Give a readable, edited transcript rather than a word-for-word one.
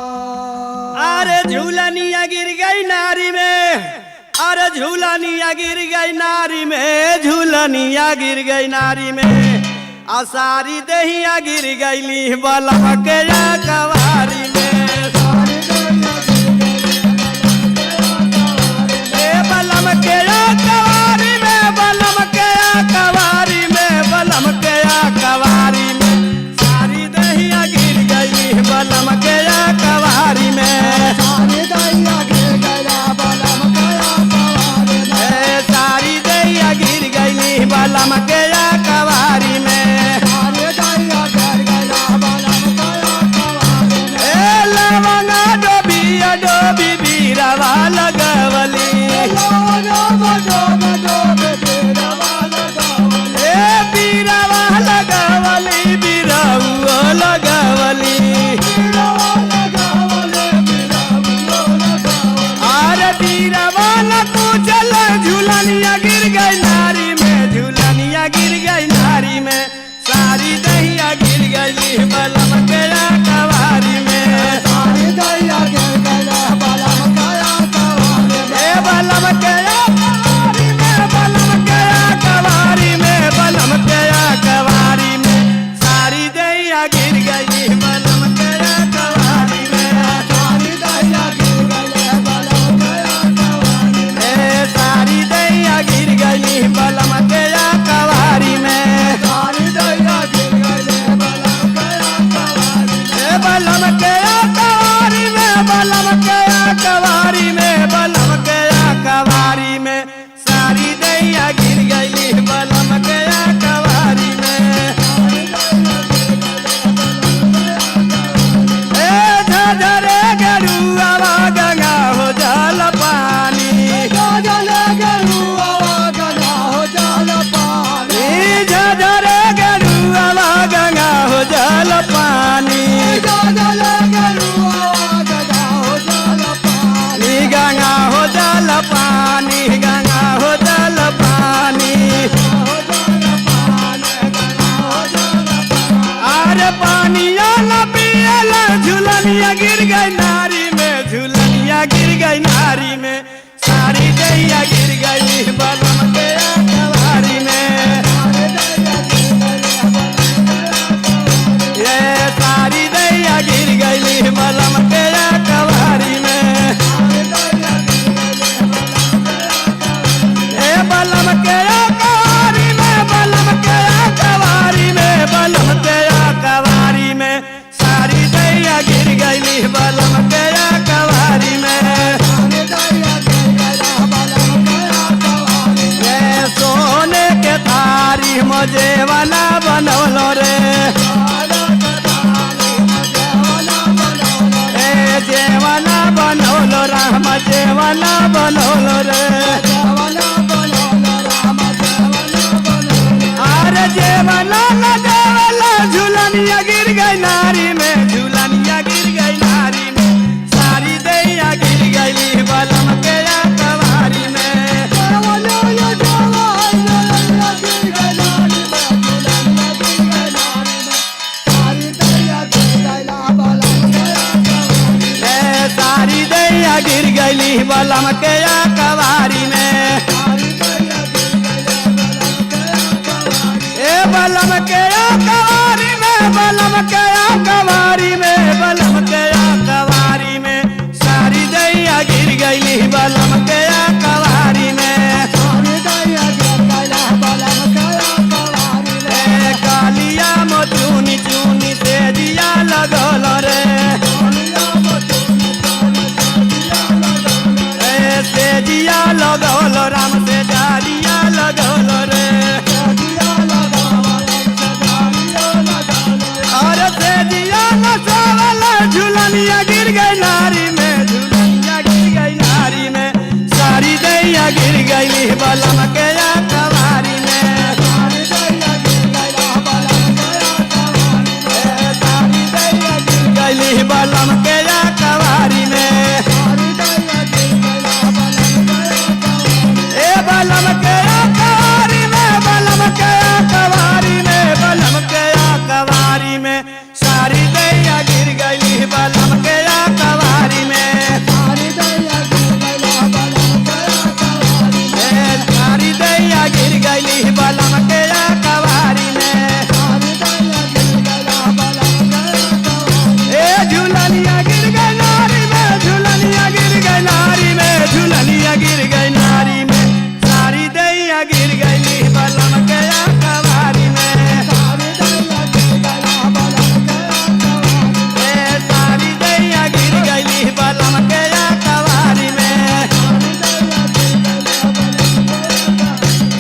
अरे झूलनिया गिर गई नारी में, अरे झूलनिया गिर गई नारी में, झूलनिया गिर गई नारी में, असारी दहिया गिर गईली बलम के कवारी में, बलम के कवारी में, बलम के कवारी में, बलम के कवारी में, सारी दहिया गिर गईली बलम के कवारी में, सारी दहिया गिर गईली बलम के कवारी में, लवंगा डोबिया डोबी बीरवा लगवली, बीरवा लगवली, बीरवा लगवली, अरे बीरवा न कुचल झूलनिया गिर गई नारी में, झूलनिया गिर गई नारी में, सारी दहिया गिर गई बलम के कवारी में, सारी दहिया गिर गई बलम के कवारी में, बलम के कवारी में, बलम के कवारी में, सारी दहिया गिर गई बलम के कवारी में, सारी दहिया गिर गई बलम के कवारी में, सारी दहिया गिर गई बलम के कवारी में, सारी दहिया गिर गई बलम के बलम के कवारी में, बलम के कवारी में, बलम के कवारी में, सारी दहिया गिर गई बलम के कवारी में, झरे गरुआ गंगा हो जल पानी, झरे गरुआ गंगा हो जल पानी, झरे गरुआ गंगा हो जल पानी, गंगा हो जल पानी, गंगा हो जल पानी, अरे पानिया न पियल झूलनिया गिर गई नारी में, झूलनिया गिर गई नारी में, सारी दहिया गिर गई बलम के कवारी में, ये सारी दहिया गिर गई बलम के कवारी में, बलम के कवारी में, बलम के कवारी में, बलम के कवारी में, सारी दहिया गिर गई बलम के कवारी में, सोने के थारी मुझे वाला बनौलो रे, जेवाना बनौलो राम, जेवाना बनौलो रे, अरे जेवाना न देवला झूलनिया गिर गई नारी में, झूलनिया गिर गई नारी में, सारी दहिया गिर गई बलम के कवारी में, सारी दहिया गिर गई बलम के कवारी में, बलम के कवारी में, बलम के कवारी में, बलम के कवारी में, सारी दहिया गिर गई बलम के